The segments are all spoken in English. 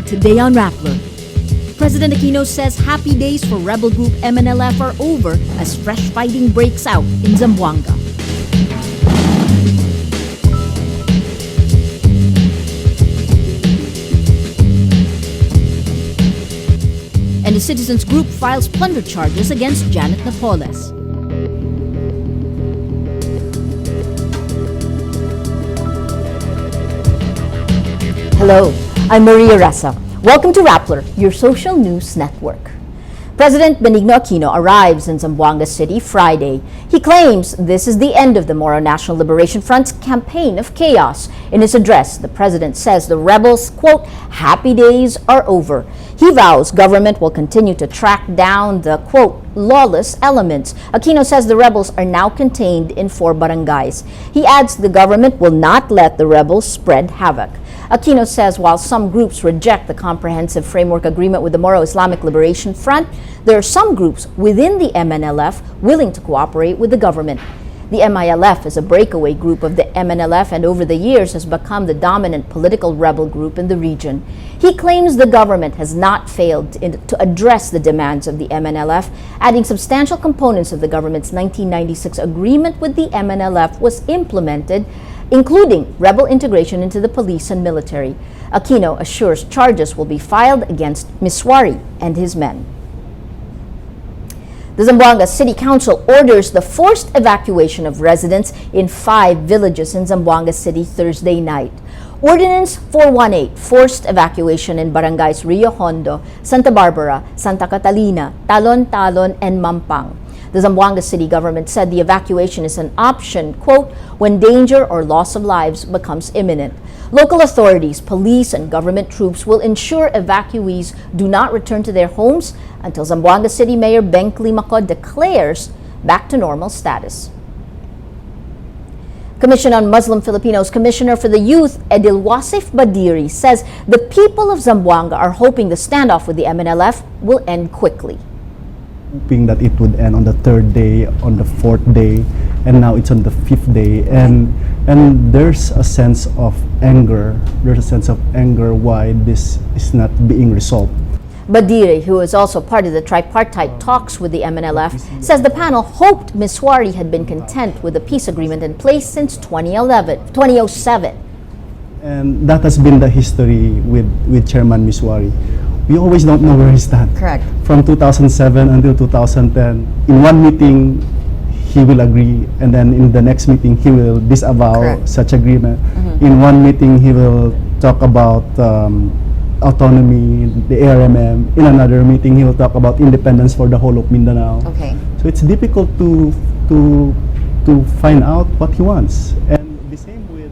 Today on Rappler, President Aquino says happy days for rebel group MNLF are over as fresh fighting breaks out in Zamboanga. And the citizens group files plunder charges against Janet Napoles. Hello, I'm Maria Ressa. Welcome to Rappler, your social news network. President Benigno Aquino arrives in Zamboanga City Friday. He claims this is the end of the Moro National Liberation Front's campaign of chaos. In his address, the president says the rebels, quote, happy days are over. He vows government will continue to track down the, quote, lawless elements. Aquino says the rebels are now contained in 4 barangays. He adds the government will not let the rebels spread havoc. Aquino says while some groups reject the comprehensive framework agreement with the Moro Islamic Liberation Front, there are some groups within the MNLF willing to cooperate with the government. The MILF is a breakaway group of the MNLF and over the years has become the dominant political rebel group in the region. He claims the government has not failed to address the demands of the MNLF, adding substantial components of the government's 1996 agreement with the MNLF was implemented, including rebel integration into the police and military. Aquino assures charges will be filed against Miswari and his men. The Zamboanga City Council orders the forced evacuation of residents in 5 villages in Zamboanga City Thursday night. Ordinance 418, forced evacuation in barangays Rio Hondo, Santa Barbara, Santa Catalina, Talon, and Mampang. The Zamboanga City government said the evacuation is an option, quote, when danger or loss of lives becomes imminent. Local authorities, police, and government troops will ensure evacuees do not return to their homes until Zamboanga City Mayor Beng Climaco declares back to normal status. Commission on Muslim Filipinos Commissioner for the Youth, Edil Wasif Badiri, says the people of Zamboanga are hoping the standoff with the MNLF will end quickly. Hoping that it would end on the 3rd day, on the 4th day, and now it's on the 5th day, and there's a sense of anger. There's a sense of anger why this is not being resolved. Badiri, who is also part of the tripartite talks with the MNLF, says the panel hoped Miswari had been content with the peace agreement in place since 2007. And that has been the history with Chairman Miswari. We always don't know where he stands. Correct. From 2007 until 2010, in one meeting he will agree, and then in the next meeting he will disavow Correct. such agreement. In one meeting he will talk about autonomy, the ARMM. In another meeting he will talk about independence for the whole of Mindanao. Okay. So it's difficult to find out what he wants. And the same with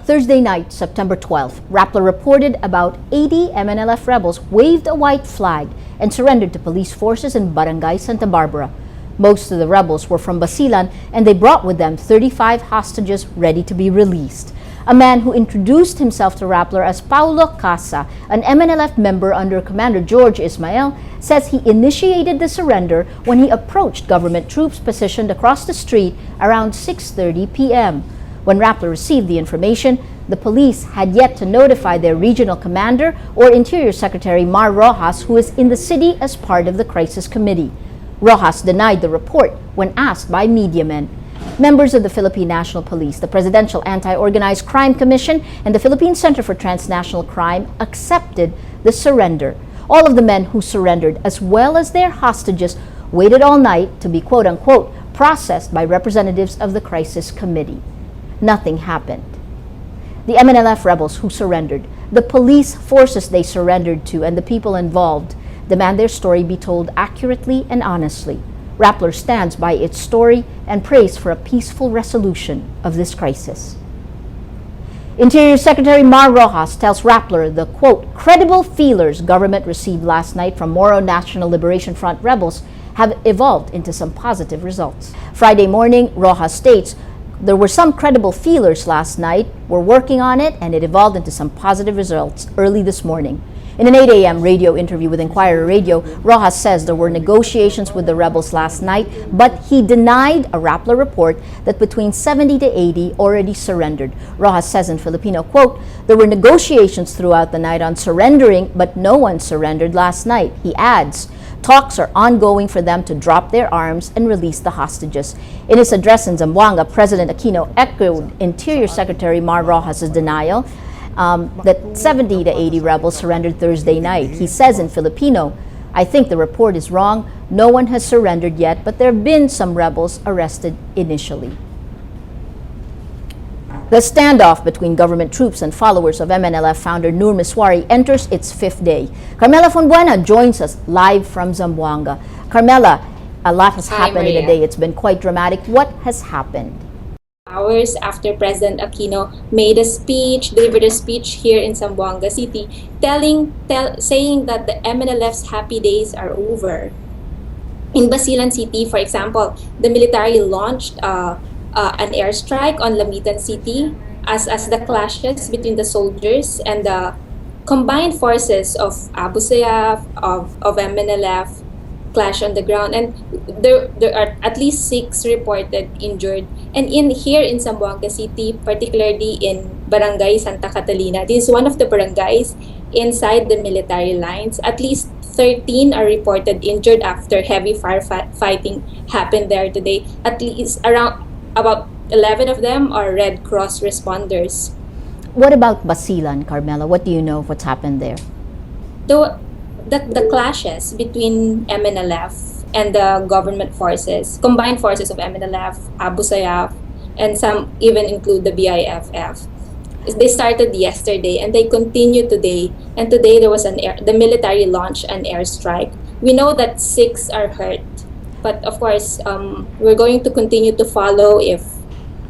Thursday night, September 12th, Rappler reported about 80 MNLF rebels waved a white flag and surrendered to police forces in Barangay Santa Barbara. Most of the rebels were from Basilan and they brought with them 35 hostages ready to be released. A man who introduced himself to Rappler as Paulo Casa, an MNLF member under Commander George Ismael, says he initiated the surrender when he approached government troops positioned across the street around 6:30 p.m. When Rappler received the information, the police had yet to notify their regional commander or Interior Secretary Mar Rojas, who is in the city as part of the crisis committee. Rojas denied the report when asked by media men. Members of the Philippine National Police, the Presidential Anti-Organized Crime Commission, and the Philippine Center for Transnational Crime accepted the surrender. All of the men who surrendered, as well as their hostages, waited all night to be quote-unquote processed by representatives of the crisis committee. Nothing happened. The MNLF rebels who surrendered, the police forces they surrendered to, and the people involved demand their story be told accurately and honestly. Rappler stands by its story and prays for a peaceful resolution of this crisis. Interior Secretary Mar Rojas tells Rappler the, quote, credible feelers government received last night from Moro National Liberation Front rebels have evolved into some positive results. Friday morning, Rojas states, there were some credible feelers last night. We're working on it and it evolved into some positive results early this morning. In an 8 a.m. radio interview with Inquirer Radio, Roxas says there were negotiations with the rebels last night, but he denied a Rappler report that between 70 to 80 already surrendered. Roxas says in Filipino, quote, "There were negotiations throughout the night on surrendering, but no one surrendered last night." He adds, talks are ongoing for them to drop their arms and release the hostages. In his address in Zamboanga, President Aquino echoed Interior Secretary Mar Roxas' denial that 70 to 80 rebels surrendered Thursday night. He says in Filipino, "I think the report is wrong. No one has surrendered yet, but there have been some rebels arrested initially." The standoff between government troops and followers of MNLF founder Nur Miswari enters its 5th day. Carmela Fonbuena joins us live from Zamboanga. Carmela, a lot has happened in a day. It's been quite dramatic. What has happened? Hours after President Aquino delivered a speech here in Zamboanga City, saying that the MNLF's happy days are over. In Basilan City, for example, the military launched an airstrike on Lamitan City as the clashes between the soldiers and the combined forces of Abu Sayyaf, of MNLF, clash on the ground, and there are at least 6 reported injured. And here in Zamboanga City, particularly in Barangay Santa Catalina, this is one of the barangays inside the military lines. At least 13 are reported injured after heavy firefighting happened there today. At least about 11 of them are Red Cross responders. What about Basilan, Carmela? What do you know of what's happened there? The clashes between MNLF and the government forces, combined forces of MNLF, Abu Sayyaf, and some even include the BIFF. They started yesterday and they continue today. And today there was the military launched an airstrike. We know that 6 are hurt, but of course we're going to continue to follow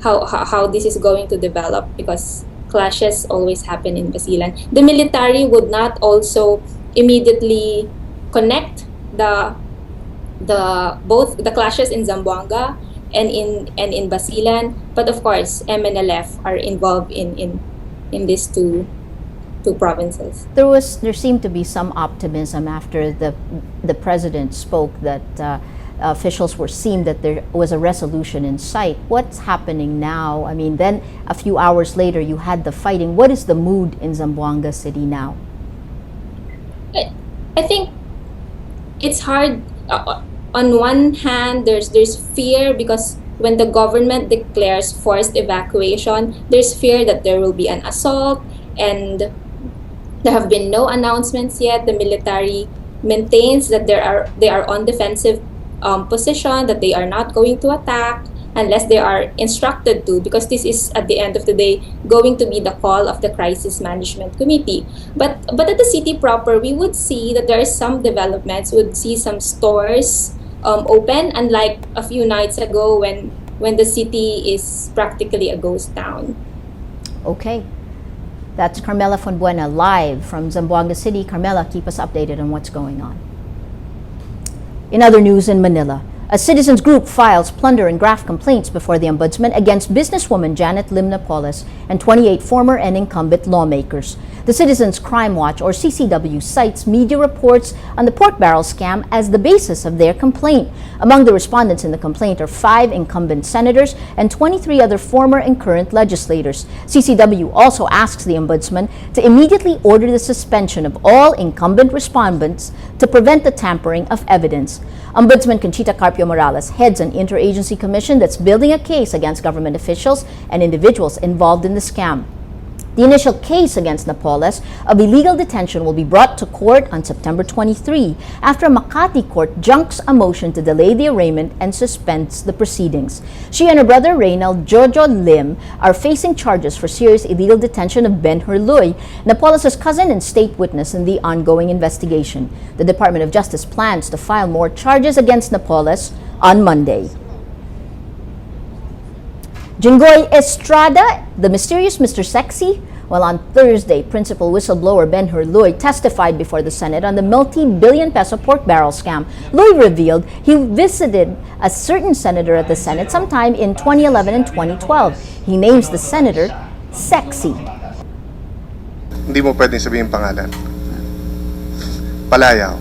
how this is going to develop, because clashes always happen in Basilan. The military would not also immediately connect both the clashes in Zamboanga and in Basilan, but of course MNLF are involved in these two provinces. There seemed to be some optimism after the president spoke that officials seemed that there was a resolution in sight. What's happening now? I mean, then a few hours later you had the fighting. What is the mood in Zamboanga City now? I think it's hard. On one hand, there's fear, because when the government declares forced evacuation, there's fear that there will be an assault, and there have been no announcements yet. The military maintains that they are on defensive position, that they are not going to attack unless they are instructed to, because this is at the end of the day going to be the call of the Crisis Management Committee. But at the city proper, we would see that there are some developments. We would see some stores open, unlike a few nights ago when the city is practically a ghost town. Okay. That's Carmela Fonbuena live from Zamboanga City. Carmela, keep us updated on what's going on. In other news in Manila, a citizens group files plunder and graft complaints before the Ombudsman against businesswoman Janet Napoles and 28 former and incumbent lawmakers. The Citizens Crime Watch, or CCW, cites media reports on the pork barrel scam as the basis of their complaint. Among the respondents in the complaint are 5 incumbent senators and 23 other former and current legislators. CCW also asks the Ombudsman to immediately order the suspension of all incumbent respondents to prevent the tampering of evidence. Ombudsman Conchita Carpio Morales heads an interagency commission that's building a case against government officials and individuals involved in the scam. The initial case against Napoles of illegal detention will be brought to court on September 23 after a Makati court junks a motion to delay the arraignment and suspends the proceedings. She and her brother Rodneil Jojo Lim are facing charges for serious illegal detention of Ben Hurluy, Napoles' cousin and state witness in the ongoing investigation. The Department of Justice plans to file more charges against Napoles on Monday. Jingo Estrada, the mysterious Mr. Sexy? Well, on Thursday, principal whistleblower Ben Hurluy testified before the Senate on the multi-billion peso pork barrel scam. Luy revealed he visited a certain senator at the Senate sometime in 2011 and 2012. He names the senator Sexy. Hindi mo pwedeng sabihin pangalan. Palayaw.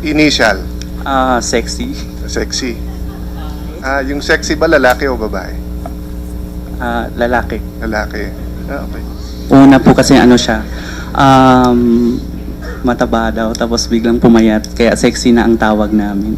Initial. Sexy. Sexy. Yung sexy ba lalaki o babae? Lalaki. Lalaki. Okay. Una po kasi ano siya, mataba daw, tapos biglang pumayat, kaya sexy na ang tawag namin.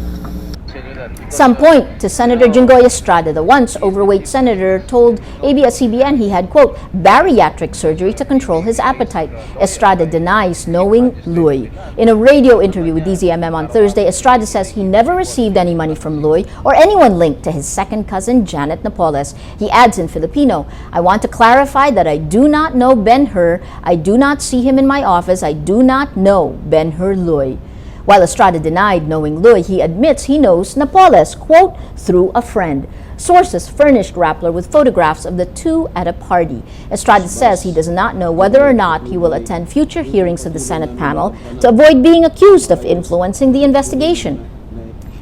Some point to Senator Jingo Estrada, the once overweight senator, told ABS-CBN he had, quote, bariatric surgery to control his appetite. Estrada denies knowing Luy. In a radio interview with DZMM on Thursday, Estrada says he never received any money from Luy or anyone linked to his second cousin, Janet Napoles. He adds in Filipino, I want to clarify that I do not know Ben-Hur. I do not see him in my office. I do not know Ben-Hur Luy. While Estrada denied knowing Luy, he admits he knows Napoles, quote, through a friend. Sources furnished Rappler with photographs of the two at a party. Estrada says he does not know whether or not he will attend future hearings of the Senate panel to avoid being accused of influencing the investigation.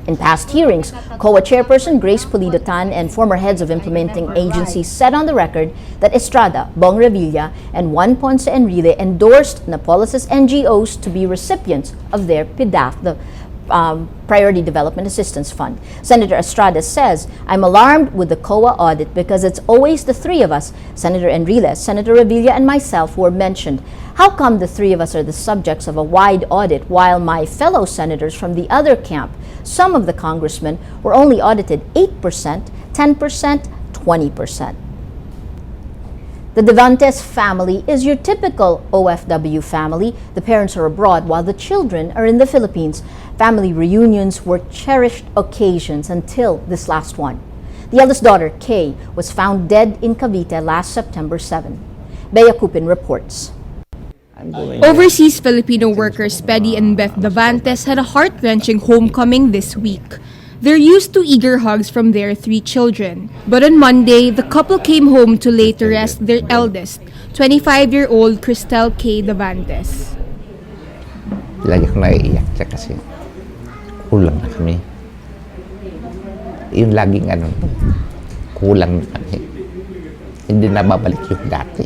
In past hearings, COA chairperson Grace Pulido-Tan and former heads of implementing agencies said on the record that Estrada, Bong Revilla, and Juan Ponce Enrile endorsed Napoles' NGOs to be recipients of their PDAF, the Priority Development Assistance Fund. Senator Estrada says, I'm alarmed with the COA audit because it's always the three of us, Senator Enrile, Senator Revilla, and myself, who are mentioned. How come the three of us are the subjects of a wide audit while my fellow senators from the other camp, some of the congressmen, were only audited 8%, 10%, 20%? The Dantes family is your typical OFW family. The parents are abroad while the children are in the Philippines. Family reunions were cherished occasions until this last one. The eldest daughter, Kay, was found dead in Cavite last September 7. Bea Cupin reports. Overseas Filipino workers Pedi and Beth Davantes had a heart-wrenching homecoming this week. They're used to eager hugs from their 3 children. But on Monday, the couple came home to lay to rest their eldest, 25-year-old Cristel K. Davantes. Lagi ko naiiyak siya kasi kulang na kami. Yung laging kulang na kami. Hindi na babalik yung dati.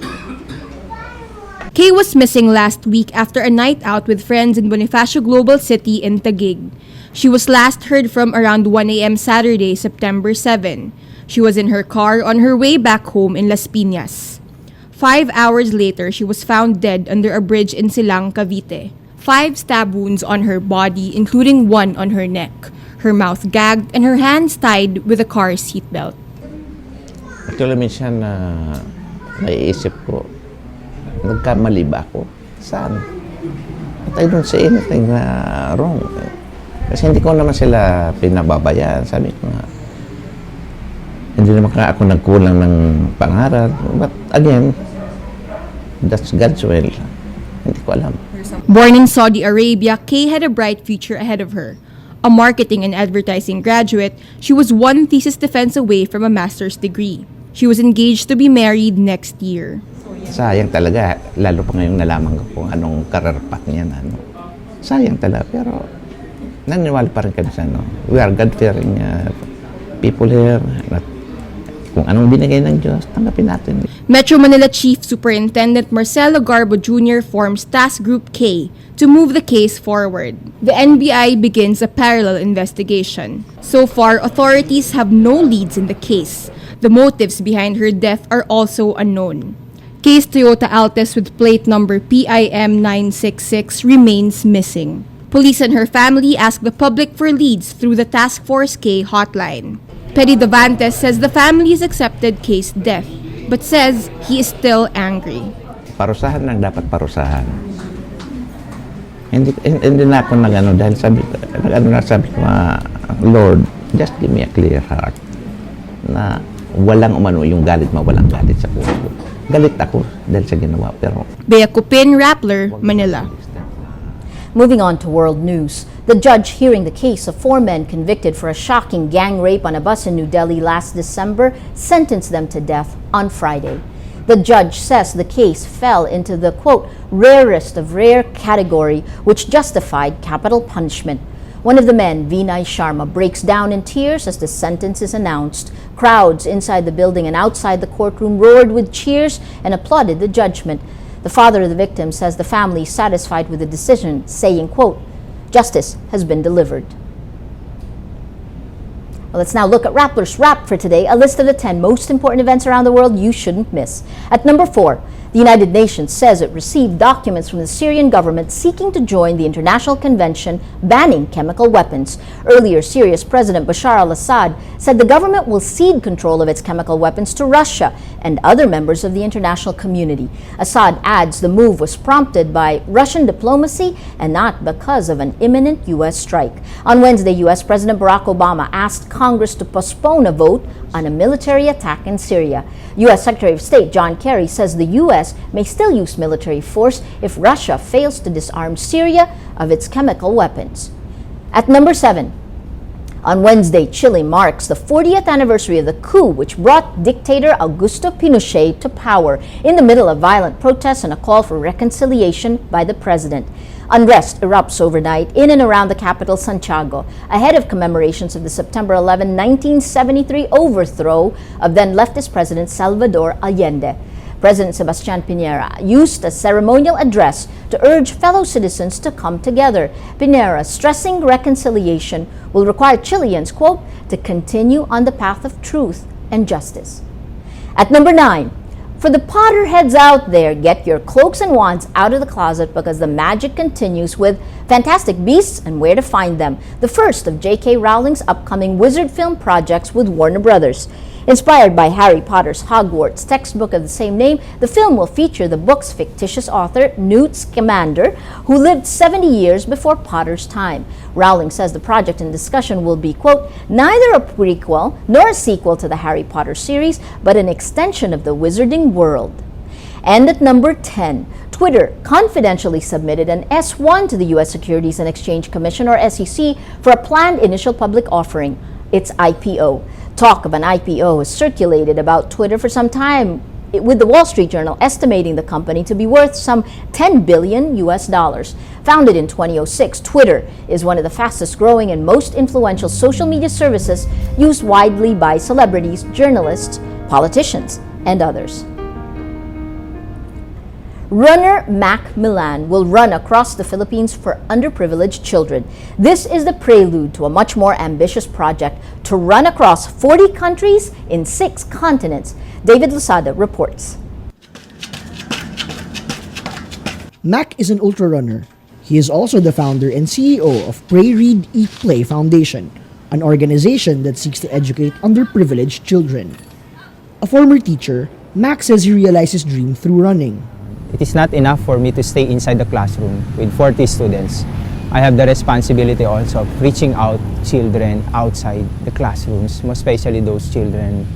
Kay was missing last week after a night out with friends in Bonifacio Global City in Taguig. She was last heard from around 1 a.m. Saturday, September 7. She was in her car on her way back home in Las Piñas. 5 hours later, she was found dead under a bridge in Silang, Cavite. 5 stab wounds on her body, including 1 on her neck. Her mouth gagged and her hands tied with a car seatbelt. Actually, minsan naiisip ko, nagkamali ba ako? Saan? But I don't say anything wrong. Kasi hindi ko naman sila pinababayaan. Sabi ko nga, hindi naman ako nagkulang ng pangarap. But again, that's God's will. Hindi ko alam. Born in Saudi Arabia, Kay had a bright future ahead of her. A marketing and advertising graduate, she was 1 thesis defense away from a master's degree. She was engaged to be married next year. Sayang talaga, lalo pa ngayong nalaman ko kung anong career path niya na. Sayang talaga, pero naniwala pa rin kami sa we are God-fearing people here. At kung anong binigay ng Diyos, tanggapin natin. Metro Manila Chief Superintendent Marcelo Garbo Jr. forms Task Group K to move the case forward. The NBI begins a parallel investigation. So far, authorities have no leads in the case. The motives behind her death are also unknown. Kay's Toyota Altis with plate number PIM 966 remains missing. Police and her family ask the public for leads through the Task Force K hotline. Pedi Davantes says the family has accepted Kay's death, but says he is still angry. Parusahan lang dapat parusahan. Hindi na ako dahil sabi ko, Lord, just give me a clear heart na walang yung galit, mawalang galit sa puso. Galit ako dahil sa ginawa, pero... Bea Cupin, Rappler, Manila. Moving on to world news. The judge hearing the case of 4 men convicted for a shocking gang rape on a bus in New Delhi last December sentenced them to death on Friday. The judge says the case fell into the, quote, rarest of rare category which justified capital punishment. One of the men, Vinay Sharma, breaks down in tears as the sentence is announced. Crowds inside the building and outside the courtroom roared with cheers and applauded the judgment. The father of the victim says the family is satisfied with the decision, saying, quote, "Justice has been delivered." Well, let's now look at Rapplers Wrap for today, a list of the 10 most important events around the world you shouldn't miss. At number 4, the United Nations says it received documents from the Syrian government seeking to join the international convention banning chemical weapons. Earlier, Syria's President Bashar al-Assad said the government will cede control of its chemical weapons to Russia and other members of the international community. Assad adds the move was prompted by Russian diplomacy and not because of an imminent U.S. strike. On Wednesday, U.S. President Barack Obama asked Congress to postpone a vote on a military attack in Syria. U.S. Secretary of State John Kerry says the U.S. may still use military force if Russia fails to disarm Syria of its chemical weapons. At number 7, on Wednesday, Chile marks the 40th anniversary of the coup which brought dictator Augusto Pinochet to power in the middle of violent protests and a call for reconciliation by the president. Unrest erupts overnight in and around the capital, Santiago, ahead of commemorations of the September 11, 1973 overthrow of then leftist President Salvador Allende. President Sebastián Piñera used a ceremonial address to urge fellow citizens to come together. Piñera, stressing reconciliation will require Chileans, quote, to continue on the path of truth and justice. At number 9, for the Potterheads out there, get your cloaks and wands out of the closet because the magic continues with Fantastic Beasts and Where to Find Them, the first of J.K. Rowling's upcoming wizard film projects with Warner Brothers. Inspired by Harry Potter's Hogwarts textbook of the same name, the film will feature the book's fictitious author, Newt Scamander, who lived 70 years before Potter's time. Rowling says the project in discussion will be, quote, neither a prequel nor a sequel to the Harry Potter series, but an extension of the wizarding world. And at number 10, Twitter confidentially submitted an S-1 to the U.S. Securities and Exchange Commission, or SEC, for a planned initial public offering, its IPO. Talk of an IPO has circulated about Twitter for some time, with the Wall Street Journal estimating the company to be worth some $10 billion US. Founded in 2006, Twitter is one of the fastest growing and most influential social media services used widely by celebrities, journalists, politicians, and others. Runner Mac Millan will run across the Philippines for underprivileged children. This is the prelude to a much more ambitious project to run across 40 countries in 6 continents. David Losada reports. Mac is an ultra runner. He is also the founder and CEO of Pray, Read, Eat, Play Foundation, an organization that seeks to educate underprivileged children. A former teacher, Mac says he realized his dream through running. It is not enough for me to stay inside the classroom with 40 students. I have the responsibility also of reaching out children outside the classrooms, most especially those children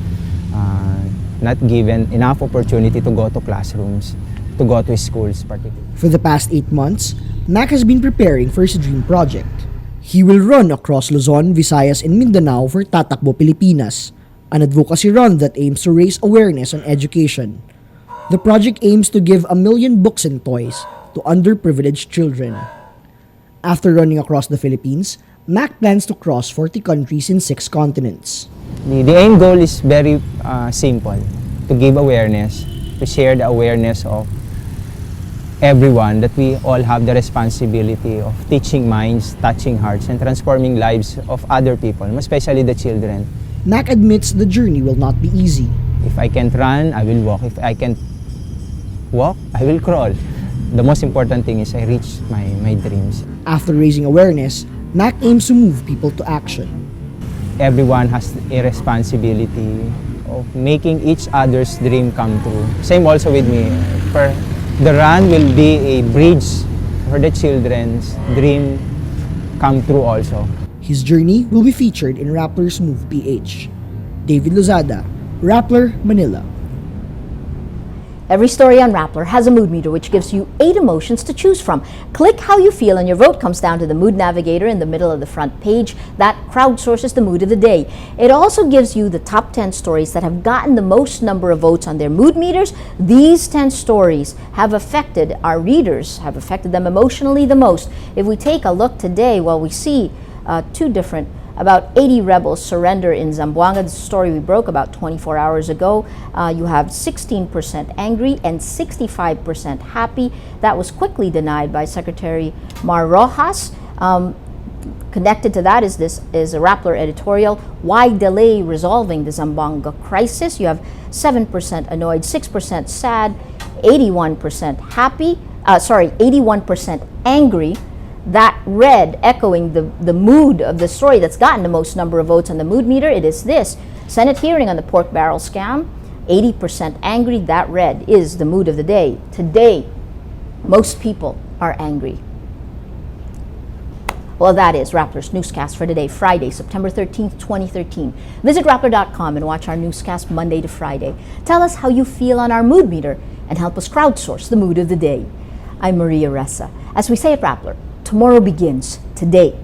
not given enough opportunity to go to classrooms, to go to schools particularly. For the past 8 months, Mac has been preparing for his dream project. He will run across Luzon, Visayas, and Mindanao for Tatakbo Pilipinas, an advocacy run that aims to raise awareness on education. The project aims to give 1 million books and toys to underprivileged children. After running across the Philippines, Mac plans to cross 40 countries in 6 continents. The aim goal is very simple, to give awareness, to share the awareness of everyone that we all have the responsibility of teaching minds, touching hearts, and transforming lives of other people, especially the children. Mac admits the journey will not be easy. If I can't run, I will walk. If I can't walk, I will crawl. The most important thing is I reach my dreams. After raising awareness, Mac aims to move people to action. Everyone has a responsibility of making each other's dream come true. Same also with me. For the run will be a bridge for the children's dream come true also. His journey will be featured in Rappler's Move PH. David Lozada, Rappler, Manila. Every story on Rappler has a mood meter which gives you 8 emotions to choose from. Click how you feel and your vote comes down to the mood navigator in the middle of the front page that crowdsources the mood of the day. It also gives you the top 10 stories that have gotten the most number of votes on their mood meters. These 10 stories have affected our readers, have affected them emotionally the most. If we take a look today, well, we see 2 different About 80 rebels surrender in Zamboanga. This is a story we broke about 24 hours ago. You have 16% angry and 65% happy. That was quickly denied by Secretary Mar Rojas. Connected to that is a Rappler editorial. Why delay resolving the Zamboanga crisis? You have 7% annoyed, 6% sad, 81% happy. 81% angry. That read, echoing the mood of the story that's gotten the most number of votes on the mood meter. It is this: Senate hearing on the pork barrel scam. 80% angry. That read is the mood of the day. Today, most people are angry. Well, that is Rappler's Newscast for today, Friday, September 13th, 2013. Visit Rappler.com and watch our newscast Monday to Friday. Tell us how you feel on our mood meter and help us crowdsource the mood of the day. I'm Maria Ressa. As we say at Rappler, tomorrow begins today.